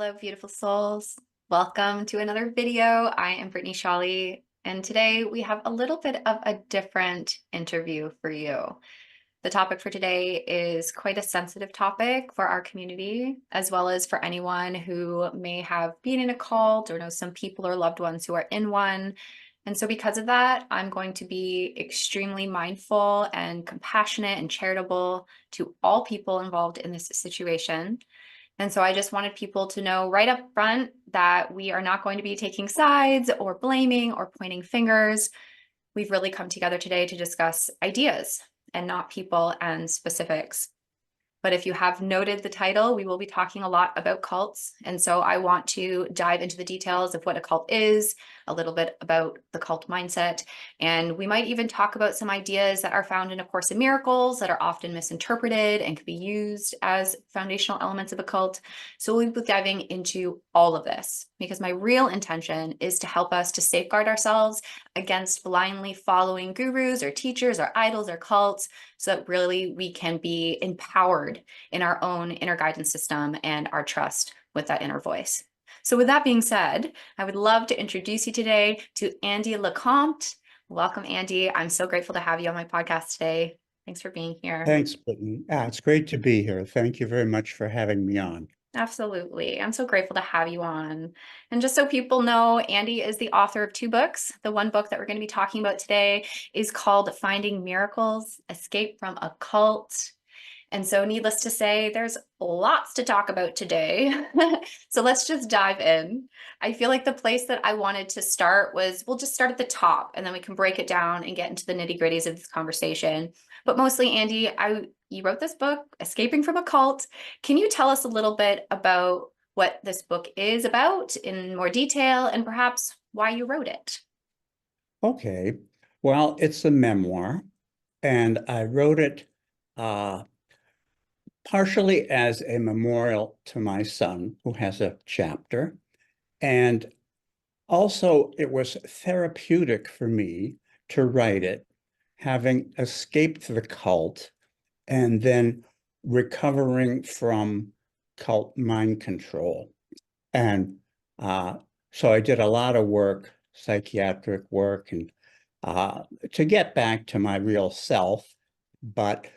Hello, beautiful souls. Welcome to another video. I am Brittany Shawley, and today we have a little bit of a different interview for you. The topic for today is quite a sensitive topic for our community, as well as for anyone who may have been in a cult or know some people or loved ones who are in one. And so because of that, I'm going to be extremely mindful and compassionate and charitable to all people involved in this situation. And so I just wanted people to know right up front that we are not going to be taking sides or blaming or pointing fingers. We've really come together today to discuss ideas and not people and specifics. But if you have noted the title, we will be talking a lot about cults. And so I want to dive into the details of what a cult is, a little bit about the cult mindset, and we might even talk about some ideas that are found in A Course in Miracles that are often misinterpreted and could be used as foundational elements of a cult. So we'll be diving into all of this because my real intention is to help us to safeguard ourselves against blindly following gurus or teachers or idols or cults, so that really we can be empowered in our own inner guidance system and our trust with that inner voice. So with that being said, I would love to introduce you today to Andy LeCompte. Welcome, Andy. I'm so grateful to have you on my podcast today. Thanks for being here. Thanks, Brittany. It's great to be here. Thank you very much for having me on. Absolutely. I'm so grateful to have you on. And just so people know, Andy is the author of 2 books. The one book that we're going to be talking about today is called Finding Miracles: Escape from a Cult. And so needless to say, there's lots to talk about today. So let's just dive in. I feel like the place that I wanted to start was, we'll just start at the top and then we can break it down and get into the nitty-gritties of this conversation. But mostly, Andy, you wrote this book, Escaping from a Cult. Can you tell us a little bit about what this book is about in more detail and perhaps why you wrote it? Okay. Well, it's a memoir, and I wrote it partially as a memorial to my son, who has a chapter. And also, it was therapeutic for me to write it, having escaped the cult and then recovering from cult mind control. And so I did a lot of work, psychiatric work, and to get back to my real self. But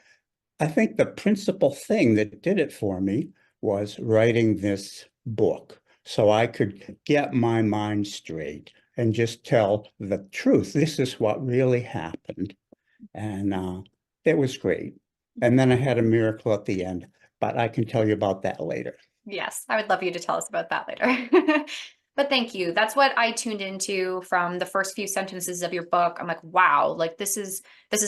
I think the principal thing that did it for me was writing this book so I could get my mind straight and just tell the truth. This is what really happened. And it was great. And then I had a miracle at the end, but I can tell you about that later. Yes, I would love you to tell us about that later. But thank you. That's what I tuned into from the first few sentences of your book. I'm like, wow, like this is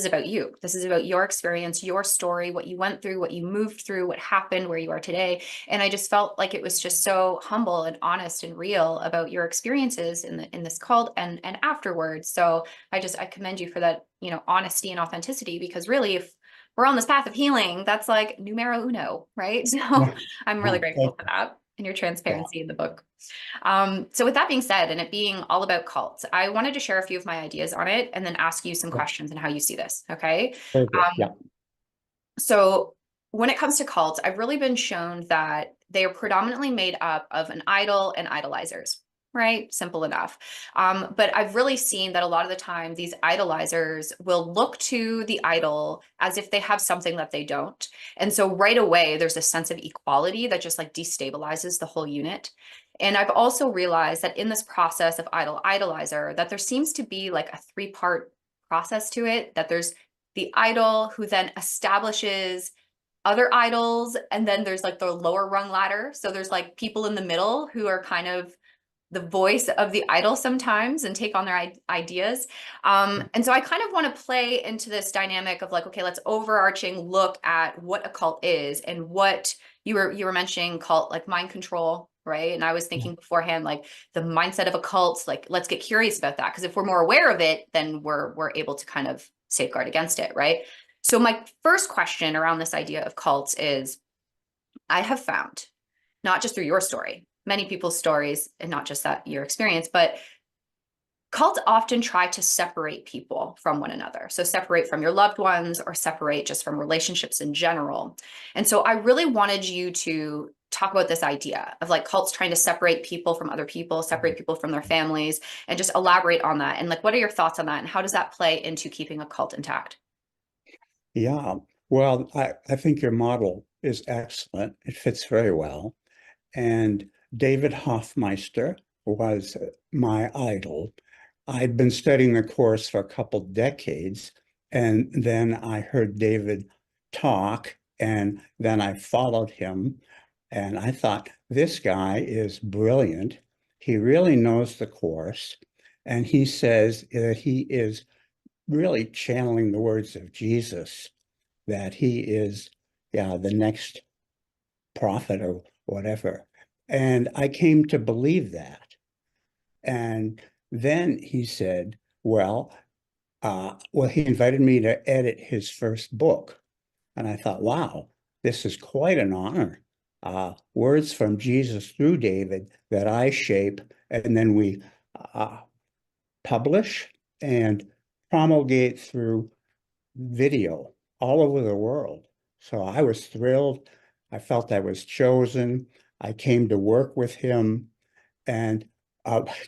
about you. This is about your experience, your story, what you went through, what you moved through, what happened, where you are today. And I just felt like it was just so humble and honest and real about your experiences in this cult and afterwards. So I commend you for that, honesty and authenticity, because really, if we're on this path of healing, that's like numero uno, right? So Yeah. I'm really grateful for that and your Yeah. transparency in the book. So with that being said, and it being all about cults, I wanted to share a few of my ideas on it and then ask you some Yeah. questions on how you see this. Okay. Very good. Um, Yeah. so when it comes to cults, I've really been shown that they are predominantly made up of an idol and idolizers, right? Simple enough. But I've really seen that a lot of the time, these idolizers will look to the idol as if they have something that they don't. And so right away, there's a sense of equality that just like destabilizes the whole unit. And I've also realized that in this process of idolizer, that there seems to be like a 3-part process to it, that there's the idol who then establishes other idols, and then there's like the lower rung ladder. So there's like people in the middle who are kind of the voice of the idol sometimes and take on their ideas. And so I kind of want to play into this dynamic of like, okay, let's overarching look at what a cult is and what you were mentioning cult, like mind control, right? And I was Yeah. thinking beforehand, like the mindset of a cult, like let's get curious about that. Because if we're more aware of it, then we're able to kind of safeguard against it, right? So my first question around this idea of cults is, I have found, not just through your story, many people's stories, and not just that your experience, but cults often try to separate people from one another. So separate from your loved ones or separate just from relationships in general. And so I really wanted you to talk about this idea of like cults trying to separate people from other people, separate people from their families, and just elaborate on that. And like, what are your thoughts on that? And how does that play into keeping a cult intact? Yeah, well, I think your model is excellent. It fits very well. And David Hoffmeister was my idol. I'd been studying the course for a couple decades, and then I heard David talk, and then I followed him, and I thought, this guy is brilliant. He really knows the course, and he says that he is really channeling the words of Jesus, that he is, yeah, the next prophet or whatever. And I came to believe that. And then he said, he invited me to edit his first book. And I thought, wow, this is quite an honor. Words from Jesus through David that I shape, and then we publish and promulgate through video all over the world. So I was thrilled. I felt I was chosen. I came to work with him and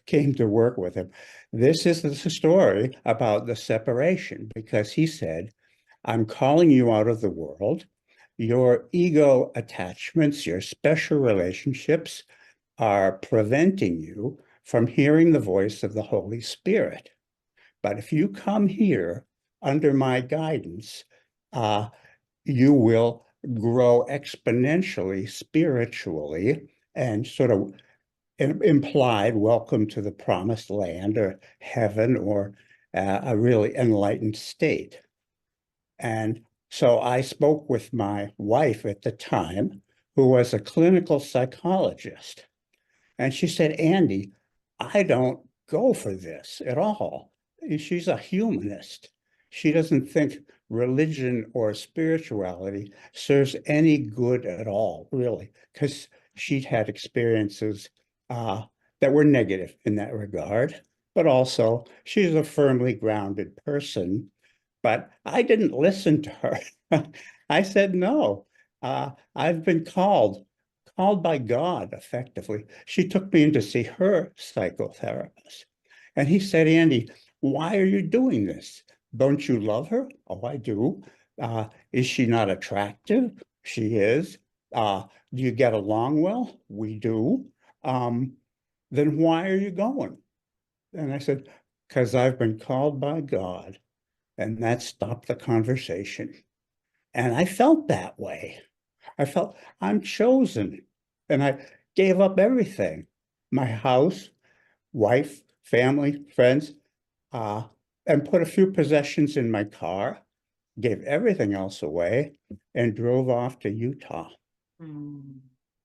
came to work with him. This is the story about the separation, because he said, I'm calling you out of the world. Your ego attachments, your special relationships are preventing you from hearing the voice of the Holy Spirit. But if you come here under my guidance, you will grow exponentially spiritually, and sort of implied welcome to the promised land or heaven, or a really enlightened state. And so I spoke with my wife at the time, who was a clinical psychologist. And she said, Andy, I don't go for this at all. She's a humanist. She doesn't think religion or spirituality serves any good at all, really, because she'd had experiences that were negative in that regard. But also, she's a firmly grounded person. But I didn't listen to her. I said, no, I've been called by God, effectively. She took me in to see her psychotherapist. And he said, Andy, why are you doing this? Don't you love her? Oh, I do. Is she not attractive? She is. Do you get along well? We do. Then why are you going? And I said, because I've been called by God. And that stopped the conversation. And I felt that way. I felt I'm chosen. And I gave up everything, my house, wife, family, friends, uh, and put a few possessions in my car, gave everything else away, and drove off to Utah. Mm.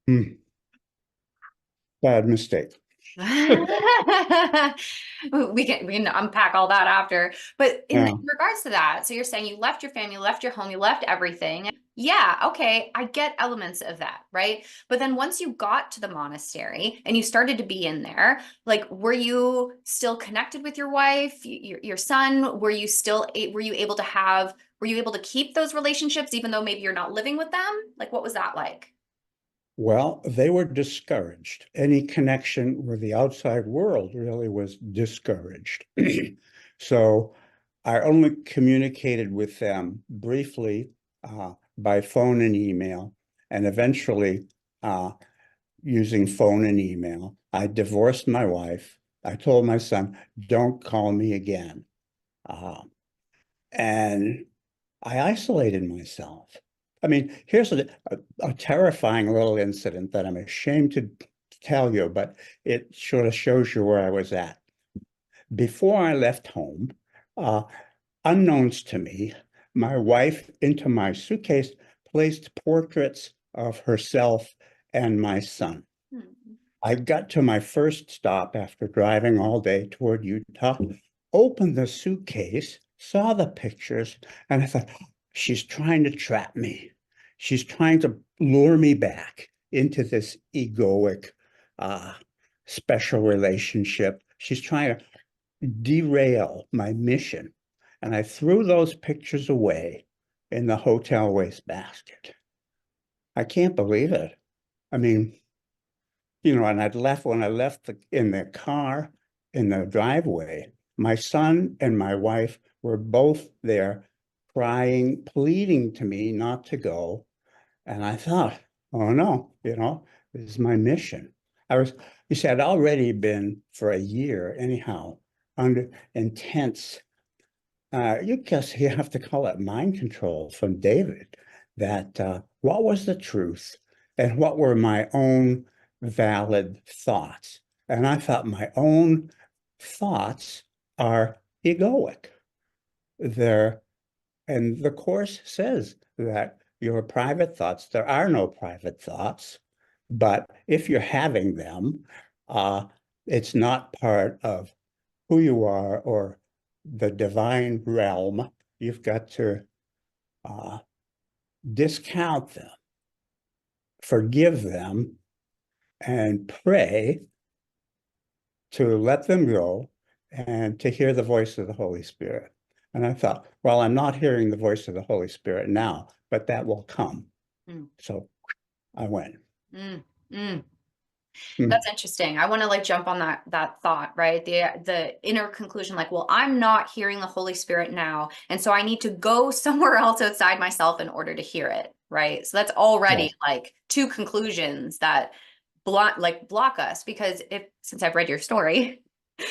Hmm. Bad mistake. We can unpack all that after. But in Yeah. regards to that, so you're saying you left your family, you left your home, you left everything. Yeah, okay, I get elements of that, right? But then once you got to the monastery and you started to be in there, like, were you still connected with your wife, your son? Were you able to keep those relationships even though maybe you're not living with them? Like, what was that like? Well, they were discouraged. Any connection with the outside world really was discouraged. So I only communicated with them briefly by phone and email, and eventually using phone and email. I divorced my wife. I told my son, don't call me again. And I isolated myself. I mean, here's a terrifying little incident that I'm ashamed to tell you, but it sort of shows you where I was at. Before I left home, uh, unknowns to me, my wife into my suitcase placed portraits of herself and my son. Hmm. I got to my first stop after driving all day toward Utah, opened the suitcase, saw the pictures, and I thought, she's trying to trap me. She's trying to lure me back into this egoic, uh, special relationship. She's trying to derail my mission. And I threw those pictures away in the hotel wastebasket. I can't believe it. I mean, and when I left in the car in the driveway, my son and my wife were both there crying, pleading to me not to go. And I thought, oh no, this is my mission. You see, I'd already been for a year anyhow, under intense, you have to call it mind control from David, that what was the truth and what were my own valid thoughts. And I thought my own thoughts are egoic. They're And the Course says that your private thoughts, there are no private thoughts, but if you're having them, uh, it's not part of who you are or the divine realm. You've got to uh, discount them, forgive them, and pray to let them go and to hear the voice of the Holy Spirit. And I thought, well, I'm not hearing the voice of the Holy Spirit now, but that will come. Mm. So I went. Mm. Mm. Hmm. That's interesting. I want to like jump on that thought, right? The inner conclusion, like, well, I'm not hearing the Holy Spirit now, and so I need to go somewhere else outside myself in order to hear it, right? So that's already Yes. like two conclusions that block us, because since I've read your story,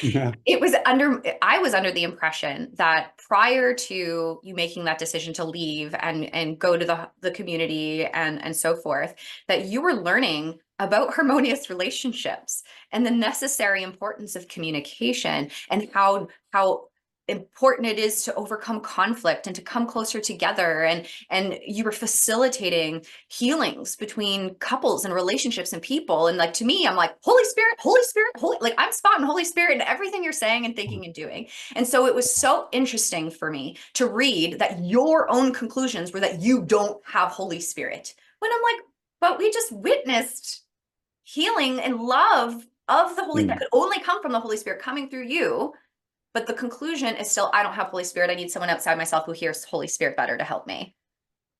Yeah. I was under the impression that prior to you making that decision to leave and go to the community and so forth, that you were learning about harmonious relationships and the necessary importance of communication, and how important it is to overcome conflict and to come closer together, and you were facilitating healings between couples and relationships and people. And like, to me, I'm like, Holy Spirit, Holy Spirit, Holy, like I'm spotting Holy Spirit in everything you're saying and thinking and doing. And so it was so interesting for me to read that your own conclusions were that you don't have Holy Spirit, when I'm like, but we just witnessed healing and love of the Holy, that Hmm. could only come from the Holy Spirit coming through you. But the conclusion is still, I don't have Holy Spirit. I need someone outside myself who hears Holy Spirit better to help me.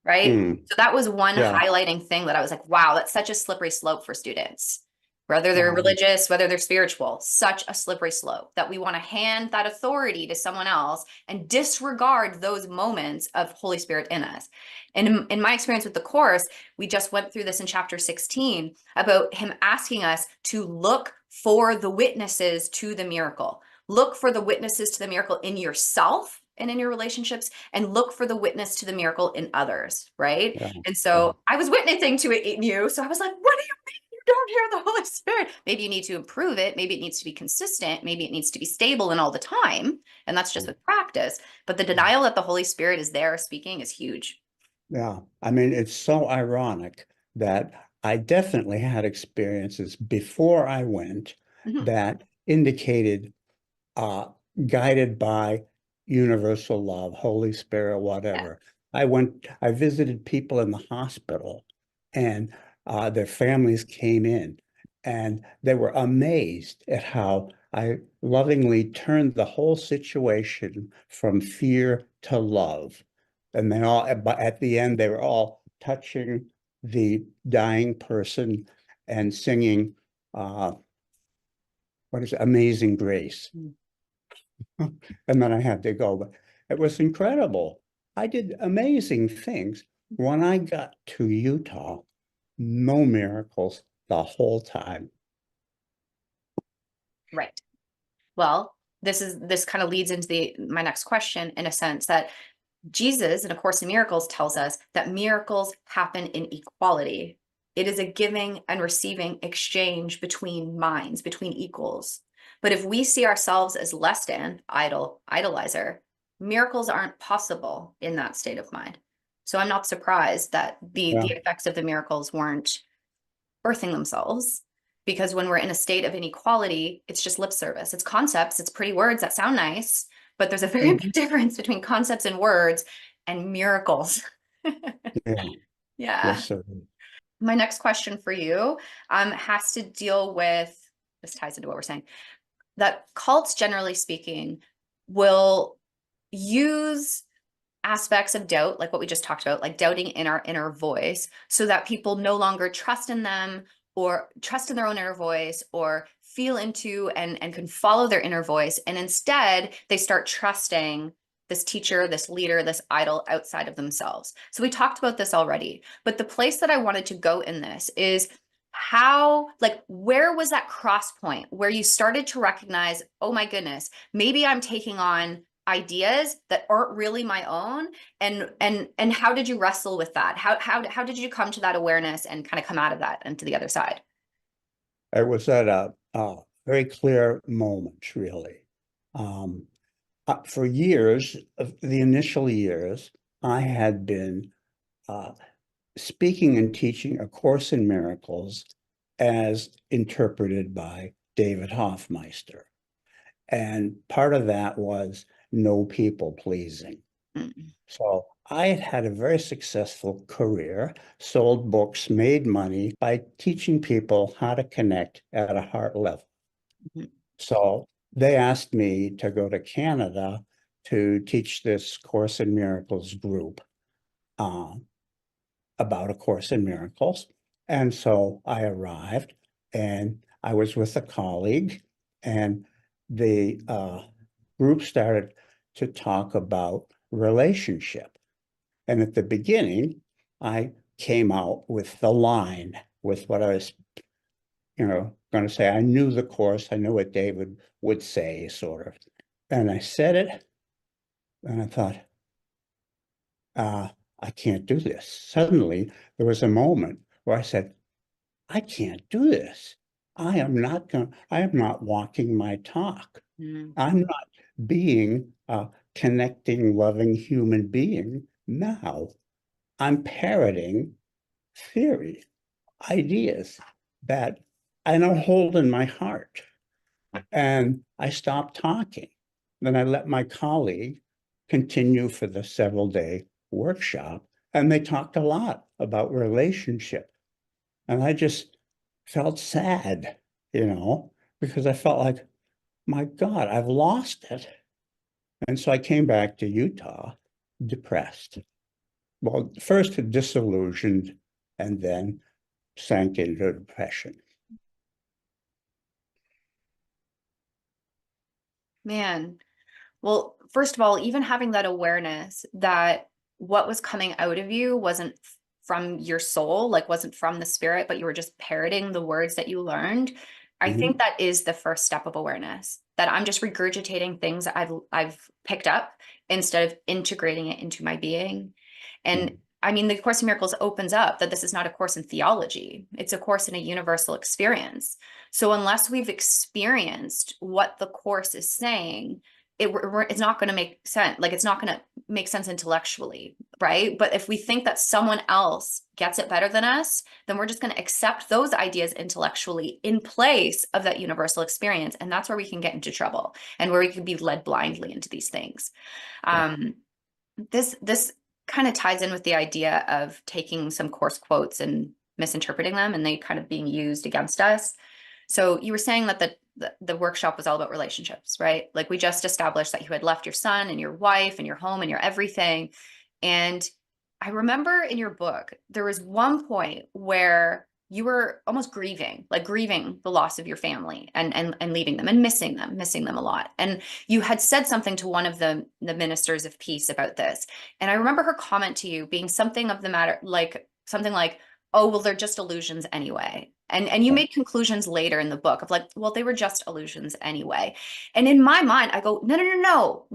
Right. Hmm. So that was one Yeah. highlighting thing that I was like, wow, that's such a slippery slope for students, whether they're Um, religious, whether they're spiritual, such a slippery slope that we want to hand that authority to someone else and disregard those moments of Holy Spirit in us. And in my experience with the Course, we just went through this in chapter 16 about him asking us to look for the witnesses to the miracle. Look for the witnesses to the miracle in yourself and in your relationships, and look for the witness to the miracle in others, right? yeah. And Yeah. so I was witnessing to it in you. So I was like, what do you mean you don't hear the Holy Spirit? Maybe you need to improve it. Maybe it needs to be consistent. Maybe it needs to be stable and all the time. And that's just with practice. But the denial that the Holy Spirit is there speaking is huge. Yeah. I mean, it's so ironic that I definitely had experiences before I went Mhm. that indicated uh, guided by universal love, Holy Spirit, Yeah. whatever. I visited people in the hospital, and their families came in, and they were amazed at how I lovingly turned the whole situation from fear to love. And but at the end, they were all touching the dying person and singing, what is it? Amazing Grace. Mm. And then I had to go. But it was incredible. I did amazing things. When I got to Utah, no miracles the whole time. Right. Well, this kind of leads into my next question, in a sense, that Jesus in A Course in Miracles tells us that miracles happen in equality. It is a giving and receiving exchange between minds, between equals. But if we see ourselves as less than, idolizer, miracles aren't possible in that state of mind. So I'm not surprised that Yeah, the effects of the miracles weren't birthing themselves, because when we're in a state of inequality, it's just lip service. It's concepts, it's pretty words that sound nice, but there's a very big mhm, difference between concepts and words and miracles. yeah, Yeah. yes, sir. My next question for you has to deal with, this ties into what we're saying. that cults, generally speaking, will use aspects of doubt, like what we just talked about, like doubting in our inner voice, so that people no longer trust in them or trust in their own inner voice or feel into and can follow their inner voice. And instead, they start trusting this teacher, this leader, this idol outside of themselves. So we talked about this already, but the place that I wanted to go in this is how, like, where was that cross point where you started to recognize, oh my goodness, maybe I'm taking on ideas that aren't really my own, and how did you wrestle with that? How did you come to that awareness and kind of come out of that and to the other side? It was at a very clear moment, really. Um, for years, of the initial years, I had been uh, speaking and teaching A Course in Miracles as interpreted by David Hoffmeister. And part of that was no people pleasing. Mm, So I had had a very successful career, sold books, made money by teaching people how to connect at a heart level. mhm, So they asked me to go to Canada to teach this Course in Miracles group uh, about A Course in Miracles. And so I arrived and I was with a colleague, and the group started to talk about relationship. And at the beginning, I came out with the line with what I was, going to say. I knew the course. I knew what David would say, sort of. And I said it, and I thought, I can't do this. Suddenly, there was a moment where I said, I can't do this. I am not walking my talk. mm, I'm not being a connecting, loving human being now. I'm parroting theory, ideas that I don't hold in my heart. And I stopped talking. Then I let my colleague continue for the several day workshop, and they talked a lot about relationship. And I just felt sad, because I felt like, my God, I've lost it. And so I came back to Utah depressed. Well, first disillusioned and then sank into depression. man. Well, first of all, even having that awareness that what was coming out of you wasn't from your soul, like wasn't from the spirit, but you were just parroting the words that you learned. I think Mhm. that is the first step of awareness, that I'm just regurgitating things that I've picked up instead of integrating it into my being. And Mhm. I mean, the Course in Miracles opens up that this is not a course in theology. It's a course in a universal experience. So unless we've experienced what the course is saying, it's not going to make sense. Like, it's not going to make sense intellectually, right? But if we think that someone else gets it better than us, then we're just going to accept those ideas intellectually in place of that universal experience. And that's where we can get into trouble and where we can be led blindly into these things. Yeah. Um, this kind of ties in with the idea of taking some course quotes and misinterpreting them and they kind of being used against us. So you were saying that the workshop was all about relationships, right? Like, we just established that you had left your son and your wife and your home and your everything. And I remember in your book, there was one point where you were almost grieving, like grieving the loss of your family and leaving them and missing them a lot. And you had said something to one of the ministers of peace about this. And I remember her comment to you being something of the matter, like something like, oh, well, they're just illusions anyway. And you Yeah. made conclusions later in the book of like, well, they were just illusions anyway. And in my mind, I go, no.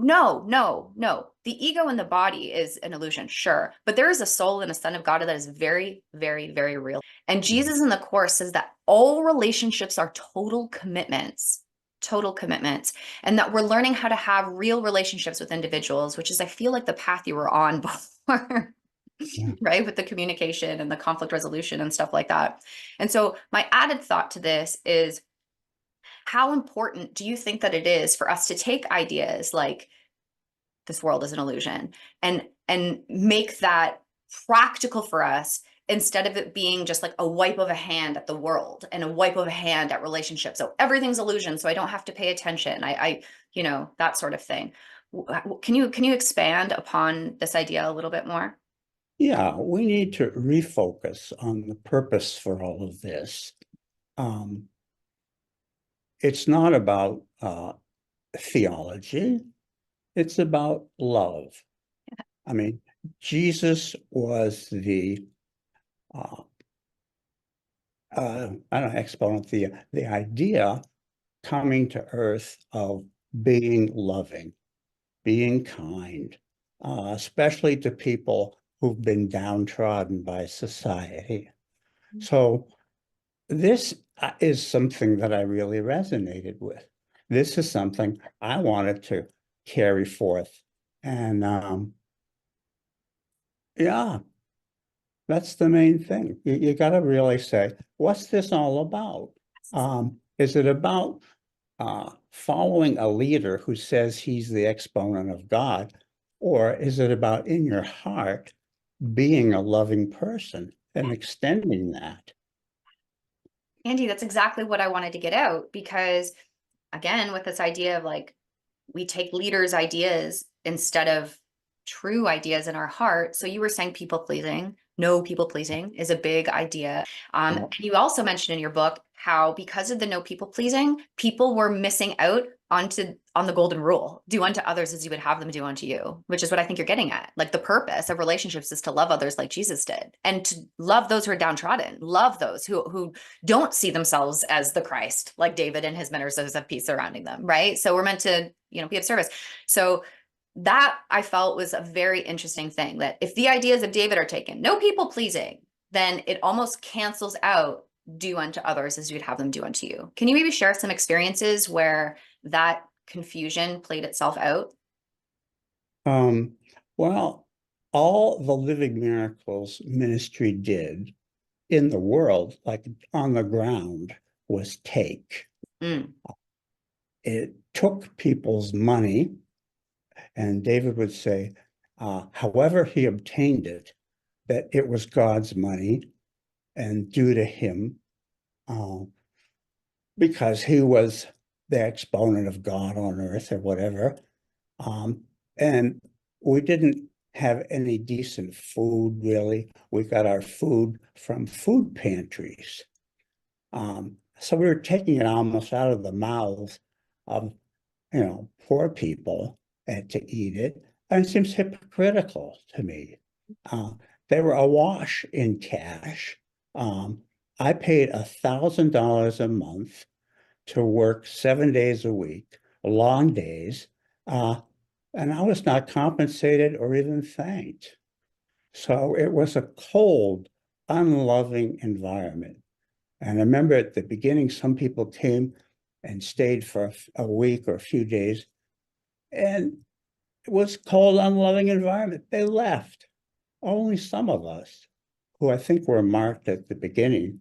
The ego in the body is an illusion, sure. But there is a soul and a son of God that is very, very, very real. And Mhm. Jesus in the Course says that all relationships are total commitments, and that we're learning how to have real relationships with individuals, which is, I feel like, the path you were on before. Yeah. Right, with the communication and the conflict resolution and stuff like that. And so my added thought to this is, how important do you think that it is for us to take ideas like this world is an illusion and make that practical for us instead of it being just like a wipe of a hand at the world and a wipe of a hand at relationships. So everything's illusion, so I don't have to pay attention. That sort of thing. Can you expand upon this idea a little bit more? Yeah, we need to refocus on the purpose for all of this. Um, it's not about theology, it's about love. I mean, Jesus was the I don't know, exponent, the idea coming to earth of being loving, being kind, especially to people who've been downtrodden by society. So this is something that I really resonated with. This is something I wanted to carry forth. And yeah, that's the main thing. You got to really say, what's this all about? Is it about following a leader who says he's the exponent of God? Or is it about in your heart being a loving person and extending that? Andy, that's exactly what I wanted to get out because, again, with this idea of like, we take leaders' ideas instead of true ideas in our heart. So you were saying people pleasing. No, people pleasing is a big idea. Yeah. And you also mentioned in your book how because of the no people pleasing, people were missing out on the golden rule: do unto others as you would have them do unto you, which is what I think you're getting at. Like the purpose of relationships is to love others like Jesus did, and to love those who are downtrodden, love those who don't see themselves as the Christ, like David and his ministers of peace surrounding them, right? So we're meant to, be of service. So that I felt was a very interesting thing, that if the ideas of David are taken, no people pleasing, then it almost cancels out do unto others as you'd have them do unto you. Can you maybe share some experiences where that confusion played itself out? Um, well, all the living miracles ministry did in the world, like on the ground, was take. Mm. It took people's money, and David would say, however he obtained it, that it was God's money and due to him, uh, because he was the exponent of God on earth or whatever. And we didn't have any decent food, really. We got our food from food pantries. So we were taking it almost out of the mouths of, poor people and to eat it. And it seems hypocritical to me. Uh, they were awash in cash. Um, I paid $1,000 a month to work 7 days a week, long days, uh, and I was not compensated or even thanked. So it was a cold, unloving environment. And I remember at the beginning, some people came and stayed for a week or a few days, and it was cold, unloving environment. They left. Only some of us, who I think were marked at the beginning,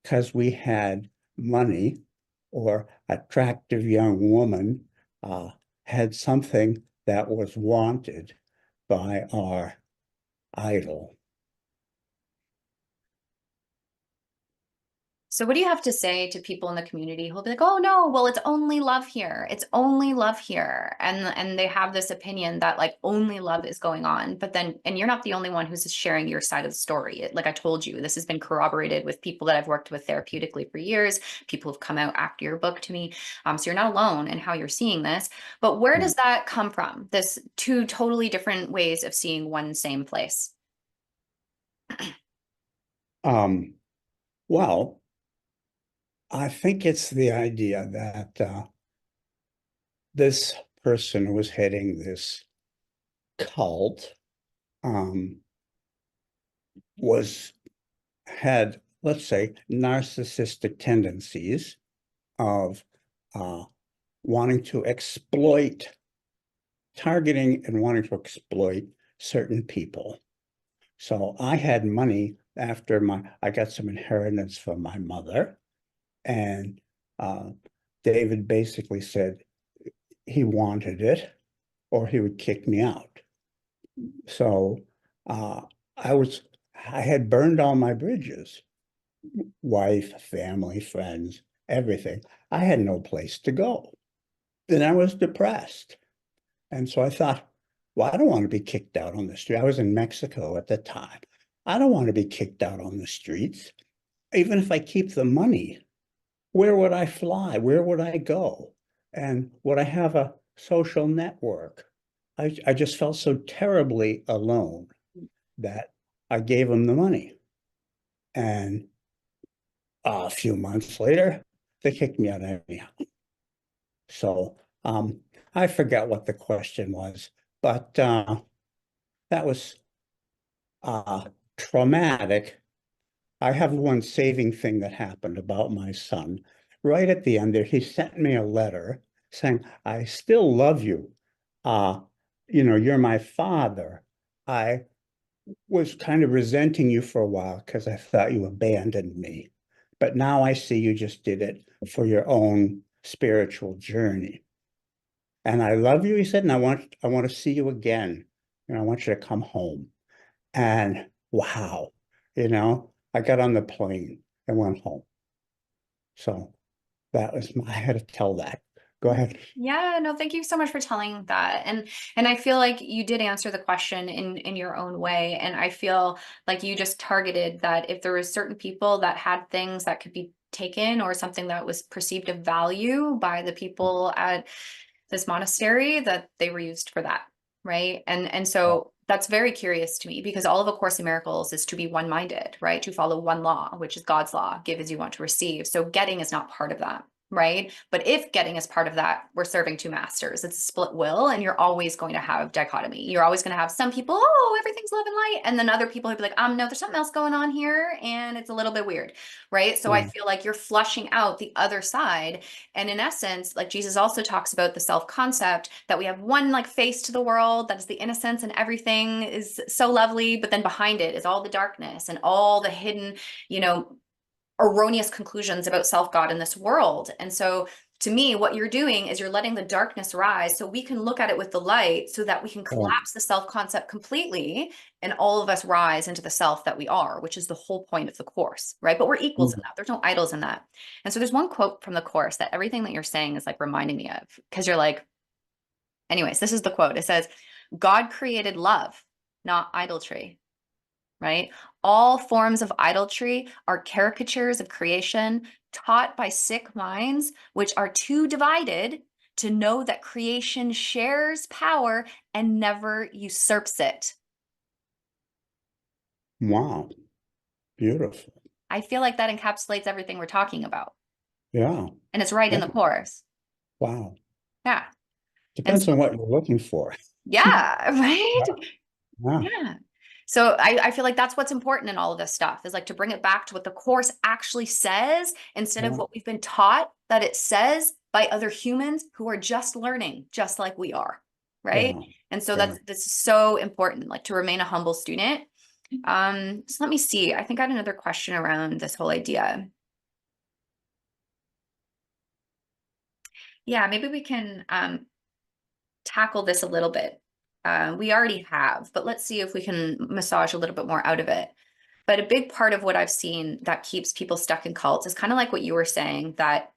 because we had money or attractive young woman, had something that was wanted by our idol. So what do you have to say to people in the community who'll be like, "Oh no, well it's only love here. It's only love here." And they have this opinion that like only love is going on. But then and you're not the only one who's sharing your side of the story. Like I told you, this has been corroborated with people that I've worked with therapeutically for years. People have come out after your book to me. So you're not alone in how you're seeing this. But where does that come from? This two totally different ways of seeing one same place. Um, well, I think it's the idea that this person who was heading this cult um, was had, let's say, narcissistic tendencies of uh, wanting to exploit, targeting and wanting to exploit certain people. So I had money after I got some inheritance from my mother, and uh, David basically said he wanted it or he would kick me out. So uh, I was I had burned all my bridges, wife, family, friends, everything. I had no place to go. Then I was depressed. And so I thought, well, I don't want to be kicked out on the street. I was in Mexico at the time. I don't want to be kicked out on the streets. Even if I keep the money, where would I fly? Where would I go? And would I have a social network? I just felt so terribly alone that I gave him the money. And a few months later, they kicked me out anyhow. So I forget what the question was, but that was traumatic. I have one saving thing that happened about my son. Right at the end there, he sent me a letter saying, I still love you. Uh, you're my father. I was kind of resenting you for a while because I thought you abandoned me. But now I see you just did it for your own spiritual journey. And I love you, he said, and I want to see you again. And I want you to come home. And wow, I got on the plane and went home. So I had to tell that. Go ahead. Yeah, no, thank you so much for telling that. And I feel like you did answer the question in your own way. And I feel like you just targeted that if there was certain people that had things that could be taken or something that was perceived of value by the people at this monastery, that they were used for that, right? And Yeah. so that's very curious to me because all of A Course in Miracles is to be one-minded, right? To follow one law, which is God's law, give as you want to receive. So getting is not part of that, right? But if getting is part of that, we're serving two masters. It's a split will, and you're always going to have dichotomy. You're always going to have some people, oh, everything's love and light, and then other people who be like, no, there's something else going on here, and it's a little bit weird, right? So I Yeah. feel like you're flushing out the other side, and in essence, like Jesus also talks about the self-concept that we have one like face to the world that is the innocence and everything is so lovely, but then behind it is all the darkness and all the hidden, you know, erroneous conclusions about self-God in this world. And so to me, what you're doing is you're letting the darkness rise so we can look at it with the light so that we can Yeah. collapse the self-concept completely and all of us rise into the self that we are, which is the whole point of the Course, right? But we're equals in that. There's no idols in that. And so there's one quote from the Course that everything that you're saying is like reminding me of, because you're like, anyways, this is the quote. It says, God created love, not idolatry, right? All forms of idolatry are caricatures of creation taught by sick minds, which are too divided to know that creation shares power and never usurps it. Wow. Beautiful. I feel like that encapsulates everything we're talking about. Yeah. And it's right in Yeah. the Course. Wow. Yeah. And Depends so, on what you're looking for. yeah, right? Yeah. Yeah. Yeah. So I feel like that's what's important in all of this stuff is like to bring it back to what the Course actually says instead of Yeah. what we've been taught that it says by other humans who are just learning, just like we are. Right. Yeah. And so Yeah. that's so important, like to remain a humble student. So let me see. I think I had another question around this whole idea. Yeah, maybe we can tackle this a little bit. We already have, but let's see if we can massage a little bit more out of it. But a big part of what I've seen that keeps people stuck in cults is kind of like what you were saying, that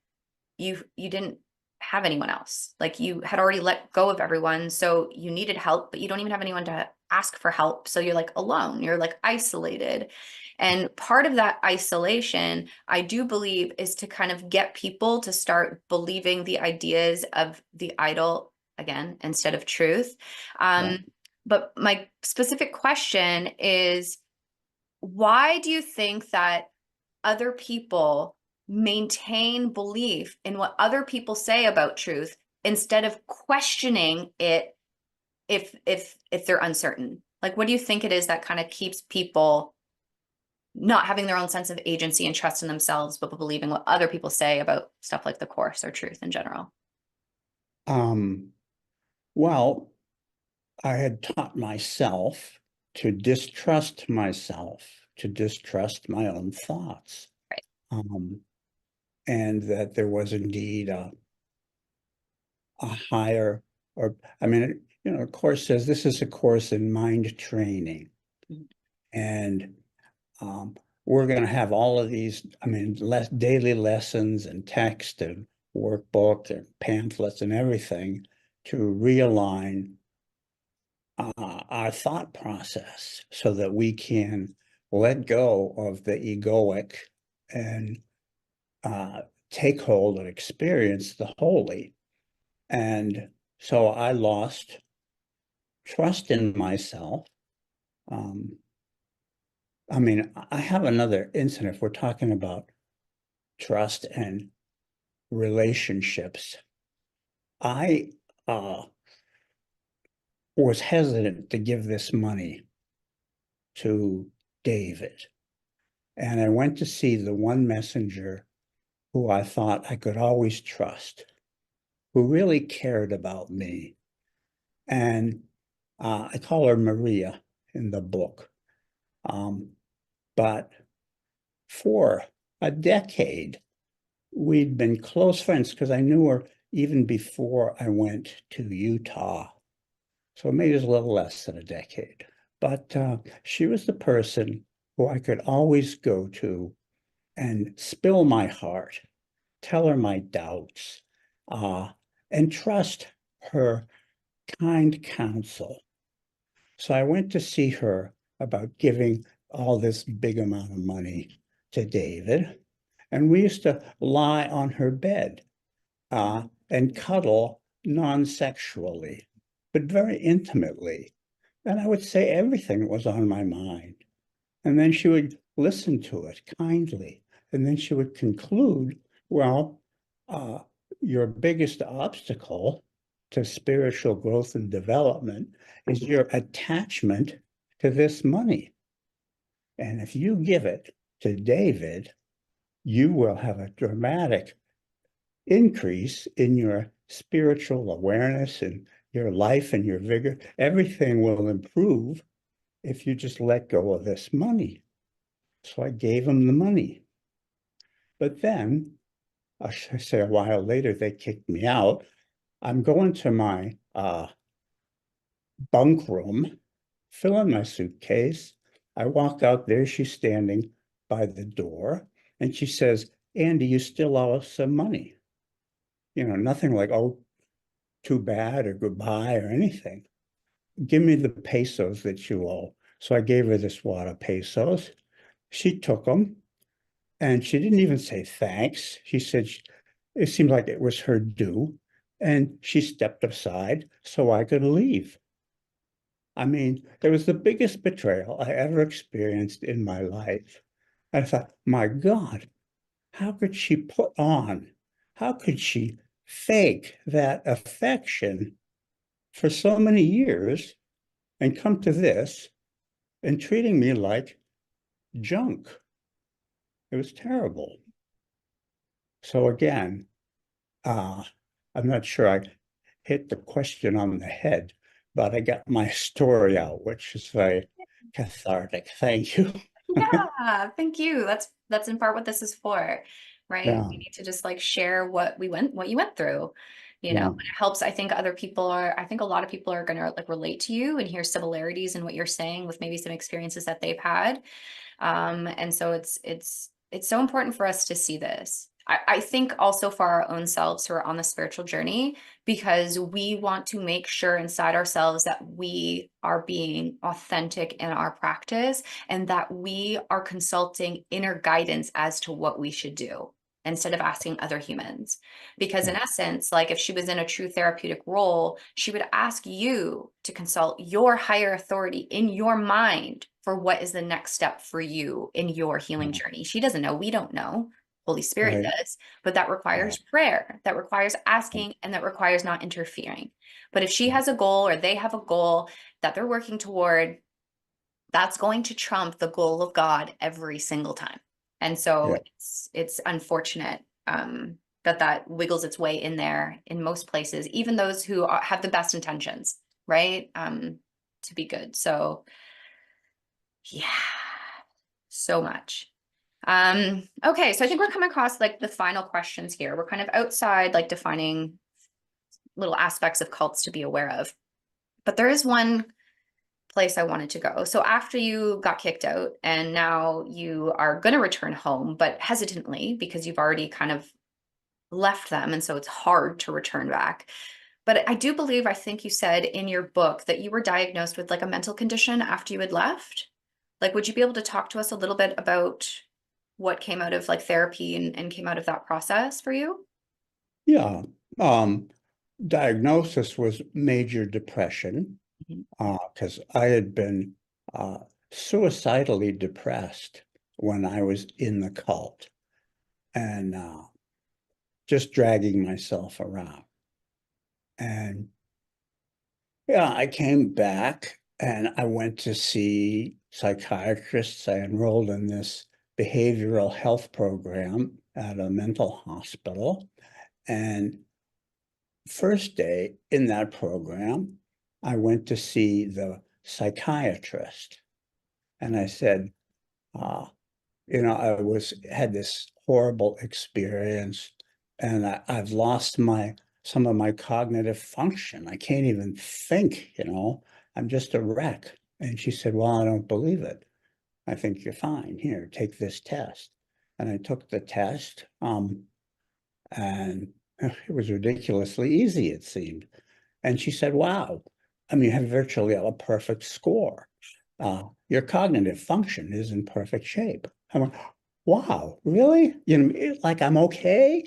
you didn't have anyone else. Like you had already let go of everyone, so you needed help, but you don't even have anyone to ask for help. So you're like alone, you're like isolated. And part of that isolation, I do believe, is to kind of get people to start believing the ideas of the idol again instead of truth. Yeah. But my specific question is, why do you think that other people maintain belief in what other people say about truth instead of questioning it if they're uncertain? Like, what do you think it is that kind of keeps people not having their own sense of agency and trust in themselves, but believing what other people say about stuff like the Course or truth in general? Um, well, I had taught myself to distrust myself, to distrust my own thoughts, Right. um, and that there was indeed a higher, or I mean, a course says this is a course in mind training. Mhm. And we're going to have all of these, I mean, daily lessons and text and workbook and pamphlets and everything to realign our thought process so that we can let go of the egoic and take hold and experience the holy. And so I lost trust in myself. I mean, I have another incident. If we're talking about trust and relationships, I was hesitant to give this money to David. And I went to see the one messenger who I thought I could always trust, who really cared about me. And I call her Maria in the book. But for a decade, we'd been close friends because I knew her even before I went to Utah. So maybe it was a little less than a decade. But she was the person who I could always go to and spill my heart, tell her my doubts, and trust her kind counsel. So I went to see her about giving all this big amount of money to David. And we used to lie on her bed and cuddle non-sexually, but very intimately. And I would say everything that was on my mind. And then she would listen to it kindly. And then she would conclude, well, your biggest obstacle to spiritual growth and development is your attachment to this money. And if you give it to David, you will have a dramatic increase in your spiritual awareness and your life and your vigor. Everything will improve if you just let go of this money. So I gave him the money. But then, I should say a while later, they kicked me out. I'm going to my bunk room, fill in my suitcase. I walk out there, she's standing by the door, and she says, Andy, you still owe us some money. You know, nothing like, oh, too bad or goodbye or anything. Give me the pesos that you owe. So I gave her this wad of pesos. She took them and she didn't even say thanks. She said it seemed like it was her due. And she stepped aside so I could leave. I mean, it was the biggest betrayal I ever experienced in my life. I thought, my God, how could she put on? How could she fake that affection for so many years and come to this and treating me like junk? It was terrible. So again, I'm not sure I hit the question on the head, but I got my story out, which is very cathartic. Thank you. Yeah, thank you. That's in part what this is for, right? Yeah, We need to just like share what you went through. yeah, And it helps. I think I think a lot of people are gonna like relate to you and hear similarities in what you're saying with maybe some experiences that they've had. And so it's so important for us to see this. I think also for our own selves who are on the spiritual journey, because we want to make sure inside ourselves that we are being authentic in our practice and that we are consulting inner guidance as to what we should do instead of asking other humans. Because in yeah, essence, like if she was in a true therapeutic role, she would ask you to consult your higher authority in your mind for what is the next step for you in your healing yeah. journey. She doesn't know, we don't know. Holy Spirit Right. does, but that Yeah, requires prayer, that requires yeah, asking, and that requires not interfering. But if she yeah, has a goal or they have a goal that they're working toward, that's going to trump the goal of God every single time. And so yeah, it's unfortunate that wiggles its way in there in most places, even those who have the best intentions, right? To be good. So yeah, so much. Okay, so I think we're coming across like the final questions here. We're kind of outside like defining little aspects of cults to be aware of. But there is one place I wanted to go. So after you got kicked out and now you are going to return home, but hesitantly because you've already kind of left them. And so it's hard to return back. But I do believe, I think you said in your book that you were diagnosed with like a mental condition after you had left. Like, would you be able to talk to us a little bit about what came out of like therapy and came out of that process for you? Yeah. Um, Diagnosis was major depression, Mhm. because I had been uh, suicidally depressed when I was in the cult and just dragging myself around. And yeah, I came back and I went to see psychiatrists. I enrolled in this behavioral health program at a mental hospital. And first day in that program, I went to see the psychiatrist. And I said, uh, had this horrible experience and I've lost some of my cognitive function. I can't even think, I'm just a wreck. And she said, well, I don't believe it. I think you're fine. Here, take this test. And I took the test, and it was ridiculously easy, it seemed. And she said, wow, I mean, you have virtually a perfect score. Your cognitive function is in perfect shape. I went, wow, really? Like I'm okay?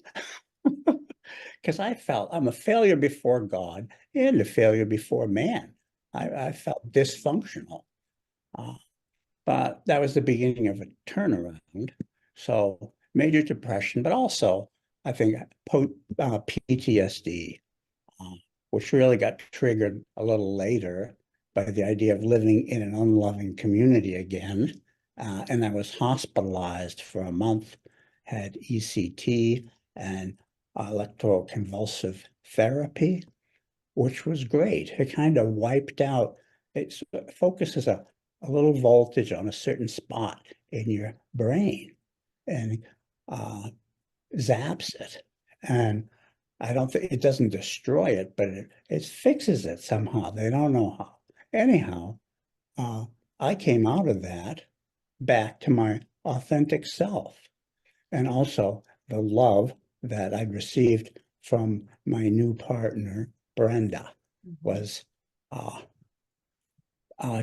Because I felt I'm a failure before God and a failure before man. I felt dysfunctional. Uh, but that was the beginning of a turnaround. So major depression, but also I think PTSD, uh, which really got triggered a little later by the idea of living in an unloving community again. And I was hospitalized for a month, had ECT and electroconvulsive therapy, which was great. It kind of wiped out, it focuses a little voltage on a certain spot in your brain and uh, zaps it. And I don't think it doesn't destroy it, but it fixes it somehow. They don't know how. Anyhow, uh, I came out of that back to my authentic self and also the love that I'd received from my new partner, Brenda, Mhm. was uh,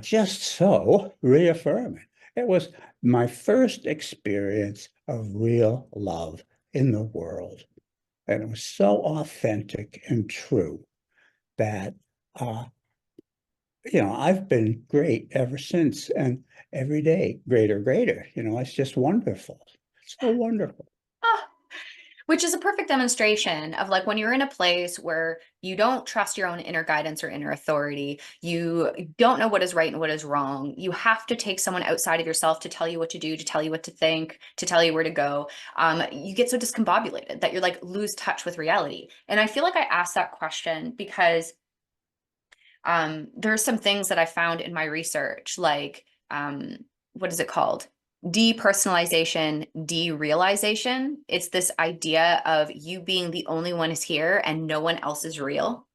just so reaffirming. It was my first experience of real love in the world. And it was so authentic and true that, uh, I've been great ever since. And every day, greater, greater. It's just wonderful. So wonderful. Ah, which is a perfect demonstration of like when you're in a place where you don't trust your own inner guidance or inner authority, you don't know what is right and what is wrong. You have to take someone outside of yourself to tell you what to do, to tell you what to think, to tell you where to go. You get so discombobulated that you're like lose touch with reality. And I feel like I asked that question because there are some things that I found in my research, like what is it called? Depersonalization, derealization. It's this idea of you being the only one is here and no one else is real,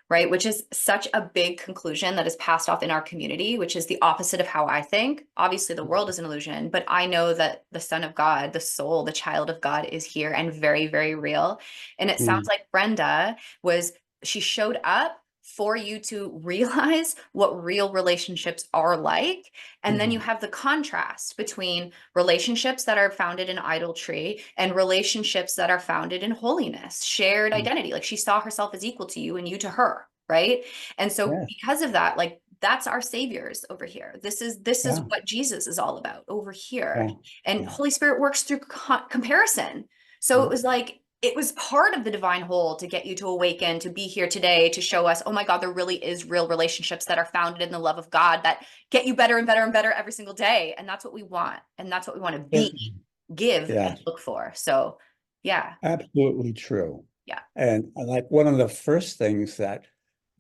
right? Which is such a big conclusion that is passed off in our community, which is the opposite of how I think. Obviously, the world is an illusion, but I know that the Son of God, the soul, the child of God is here and very, very real. And it sounds Mm, like Brenda was, she showed up for you to realize what real relationships are like. And then you yeah. have the contrast between relationships that are founded in idolatry and relationships that are founded in holiness, shared Mm, identity. Like she saw herself as equal to you and you to her, right? And so yes. because of that, like that's our saviors over here. This is Yeah. what Jesus is all about over here. Yeah. And Yeah. Holy Spirit works through comparison. So it Yeah. was like it was part of the divine whole to get you to awaken, to be here today, to show us, oh my God, there really is real relationships that are founded in the love of God that get you better and better and better every single day. And that's what we want. And that's what we want to be, Certainly. give, and Yeah. look for. So yeah, Absolutely true. yeah. And like one of the first things that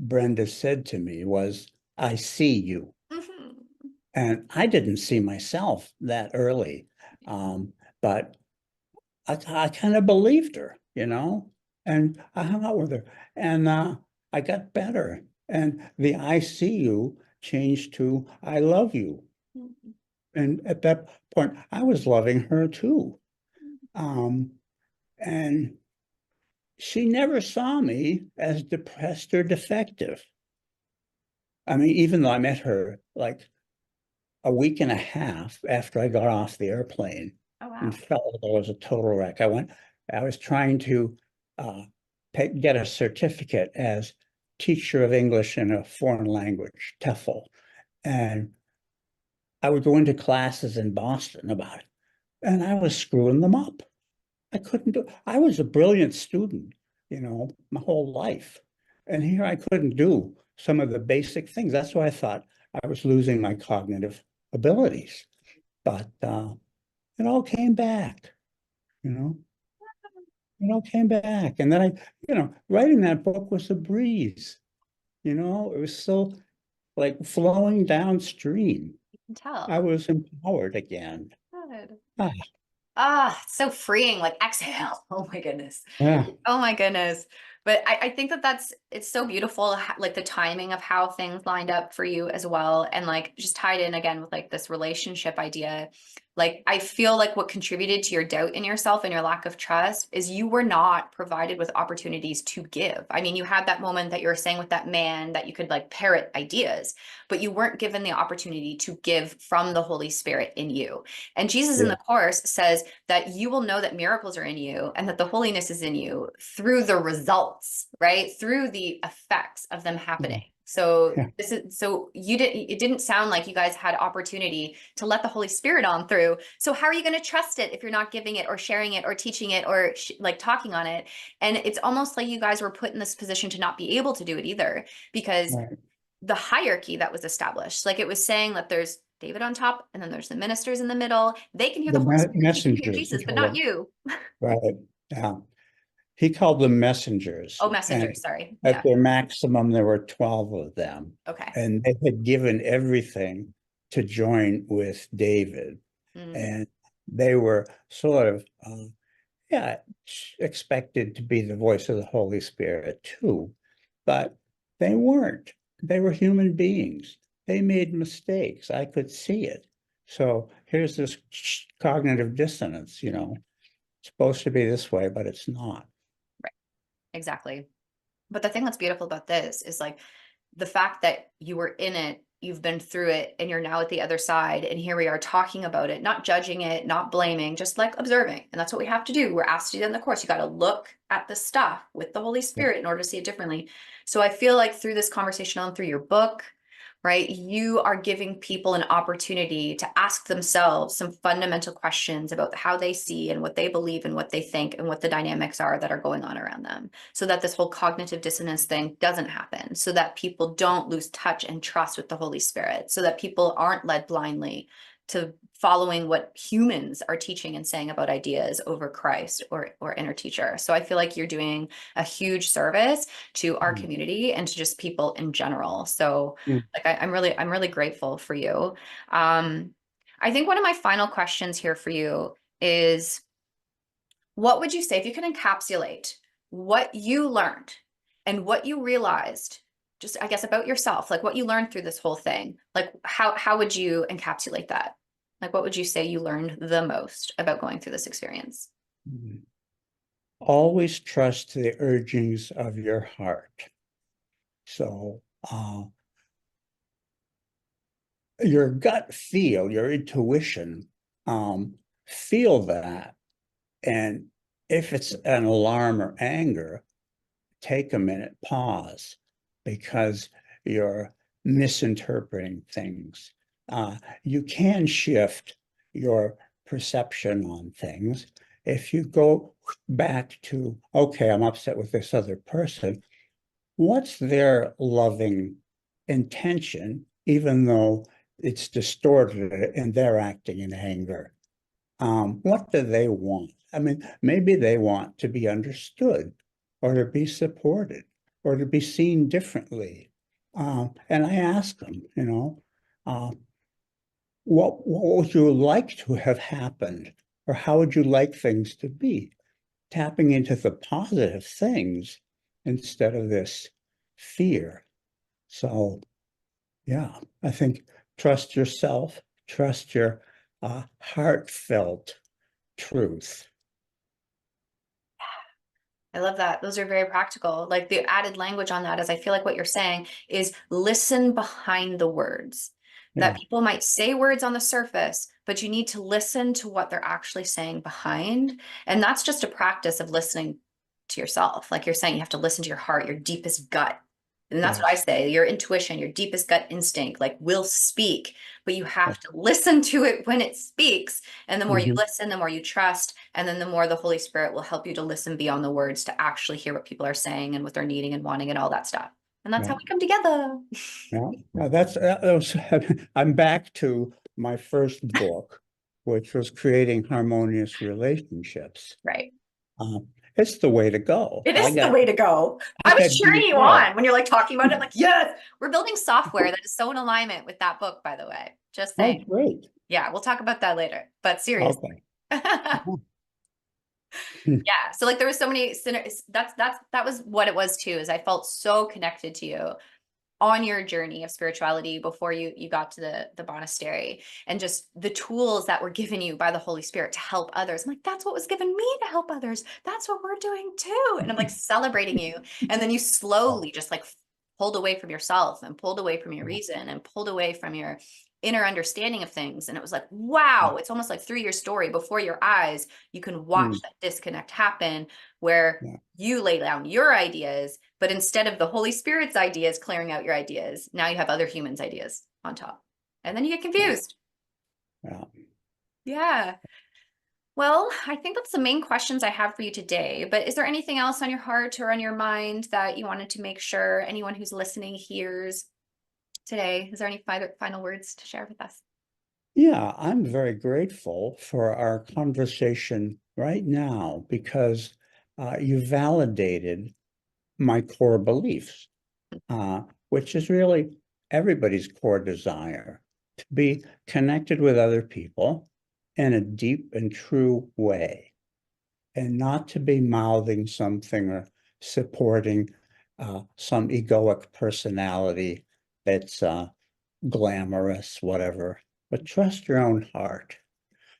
Brenda said to me was, I see you. Hmm. And I didn't see myself that early. But I kind of believed her, and I hung out with her and I got better. And the I see you changed to I love you. Mhm. And at that point, I was loving her too. And she never saw me as depressed or defective. I mean, even though I met her like a week and a half after I got off the airplane Oh, and wow. felt like I was a total wreck. I was trying to uh, get a certificate as teacher of English in a foreign language, TEFL. And I would go into classes in Boston about it, and I was screwing them up. I couldn't do, I was a brilliant student, my whole life. And here I couldn't do some of the basic things. That's why I thought I was losing my cognitive abilities. But it all came back, you know, it all came back. And then writing that book was a breeze, it was so like flowing downstream. You can I tell. was empowered again. Good. Ah, It's so freeing. Like exhale. Oh my goodness. yeah, Oh my goodness. But I think it's so beautiful, like the timing of how things lined up for you as well. And like just tied in again with like this relationship idea. Like I feel like what contributed to your doubt in yourself and your lack of trust is you were not provided with opportunities to give. I mean, you had that moment that you were saying with that man that you could like parrot ideas, but you weren't given the opportunity to give from the Holy Spirit in you. And Jesus in yeah, the Course says that you will know that miracles are in you and that the holiness is in you through the results, right? Through the effects of them happening. So yeah, it didn't sound like you guys had opportunity to let the Holy Spirit on through. So how are you going to trust it if you're not giving it or sharing it or teaching it or like talking on it? And it's almost like you guys were put in this position to not be able to do it either because right. the hierarchy that was established. Like it was saying that there's David on top and then there's the ministers in the middle. They can hear The the Holy Spirit, he can hear messengers, he Jesus, but called not them, you. right? Yeah. He called them messengers. Oh, And messengers, sorry. at Yeah. their maximum, there were 12 of them. Okay. And they had given everything to join with David. Mm, And they were sort of, yeah, expected to be the voice of the Holy Spirit too. But they weren't. They were human beings. They made mistakes. I could see it. So here's this cognitive dissonance, It's supposed to be this way, but it's not. right. Exactly. But the thing that's beautiful about this is like the fact that you were in it, you've been through it, and you're now at the other side. And here we are talking about it, not judging it, not blaming, just like observing. And that's what we have to do. We're asked to do that in the course. You got to look at the stuff with the Holy Yeah. Spirit in order to see it differently. So I feel like through this conversation and through your book, right, you are giving people an opportunity to ask themselves some fundamental questions about how they see and what they believe and what they think and what the dynamics are that are going on around them, so that this whole cognitive dissonance thing doesn't happen, so that people don't lose touch and trust with the Holy Spirit, so that people aren't led blindly to following what humans are teaching and saying about ideas over Christ or inner teacher. So I feel like you're doing a huge service to our Mm. community and to just people in general. So Mm. like I'm really grateful for you. Um, I think one of my final questions here for you is what would you say if you could encapsulate what you learned and what you realized, just I guess about yourself, like what you learned through this whole thing? Like how would you encapsulate that? Like what would you say you learned the most about going through this experience? Mm. Always trust the urgings of your heart. So your gut feel, your intuition, feel that. And if it's an alarm or anger, take a minute, pause, because you're misinterpreting things. You can shift your perception on things. If you go back to, okay, I'm upset with this other person, what's their loving intention, even though it's distorted and they're acting in anger? What do they want? I mean, maybe they want to be understood or to be supported or to be seen differently. And I ask them, uh, what would you like to have happened? Or how would you like things to be? Tapping into the positive things instead of this fear. So Yeah, I think trust yourself, trust your heartfelt truth. I love that. Those are very practical. Like the added language on that is I feel like what you're saying is listen behind the words. That Yeah, people might say words on the surface, but you need to listen to what they're actually saying behind. And that's just a practice of listening to yourself. Like you're saying, you have to listen to your heart, your deepest gut. And that's what I yes, say, your intuition, your deepest gut instinct, like will speak, but you yes. have to listen to it when it speaks. And the more you Mhm. listen, the more you trust, and then the more the Holy Spirit will help you to listen beyond the words to actually hear what people are saying and what they're needing and wanting and all that stuff. And that's how Yeah, we come together. yeah. Now I'm back to my first book, which was creating harmonious relationships. Right. Uh, it's the way to go. It is the way to go. I I was got cheering deep you love. on when you're like talking about it. I'm like, yes, we're building software that is so in alignment with that book, by the way. Just Oh, saying. great. Yeah, we'll talk about that later. But seriously. Okay. Yeah. So like there was so many that was what it was too, is I felt so connected to you on your journey of spirituality before you got to the monastery, and just the tools that were given you by the Holy Spirit to help others. I'm like, that's what was given me to help others. That's what we're doing too. And I'm like celebrating you. And then you slowly just like pulled away from yourself and pulled away from your reason and pulled away from your inner understanding of things. And it was like, wow, it's almost like through your story before your eyes, you can watch Mm, that disconnect happen where yeah, you lay down your ideas, but instead of the Holy Spirit's ideas clearing out your ideas, now you have other humans' ideas on top. And then you get yeah, confused. yeah. Yeah. Well, I think that's the main questions I have for you today. But is there anything else on your heart or on your mind that you wanted to make sure anyone who's listening hears today? Is there any final words to share with us? Yeah, I'm very grateful for our conversation right now because you validated my core beliefs, which is really everybody's core desire to be connected with other people in a deep and true way, and not to be mouthing something or supporting some egoic personality that's glamorous, whatever, but trust your own heart.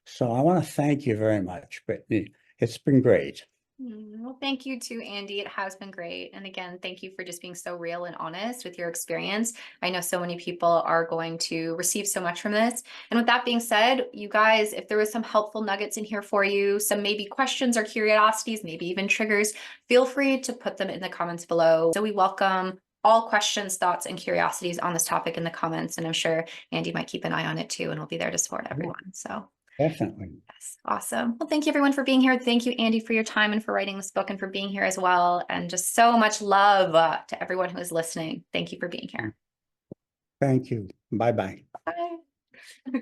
So I want to thank you very much, Brittany. It's been great. Well, thank you too, Andy. It has been great. And again, thank you for just being so real and honest with your experience. I know so many people are going to receive so much from this. And with that being said, you guys, if there was some helpful nuggets in here for you, some maybe questions or curiosities, maybe even triggers, feel free to put them in the comments below. So we welcome all questions, thoughts, and curiosities on this topic in the comments. And I'm sure Andy might keep an eye on it too, and we'll be there to support Yeah, everyone. So definitely. yes, awesome. Well, thank you everyone for being here. Thank you, Andy, for your time and for writing this book and for being here as well. And just so much love to everyone who is listening. Thank you for being here. Thank you. Bye-bye. Bye.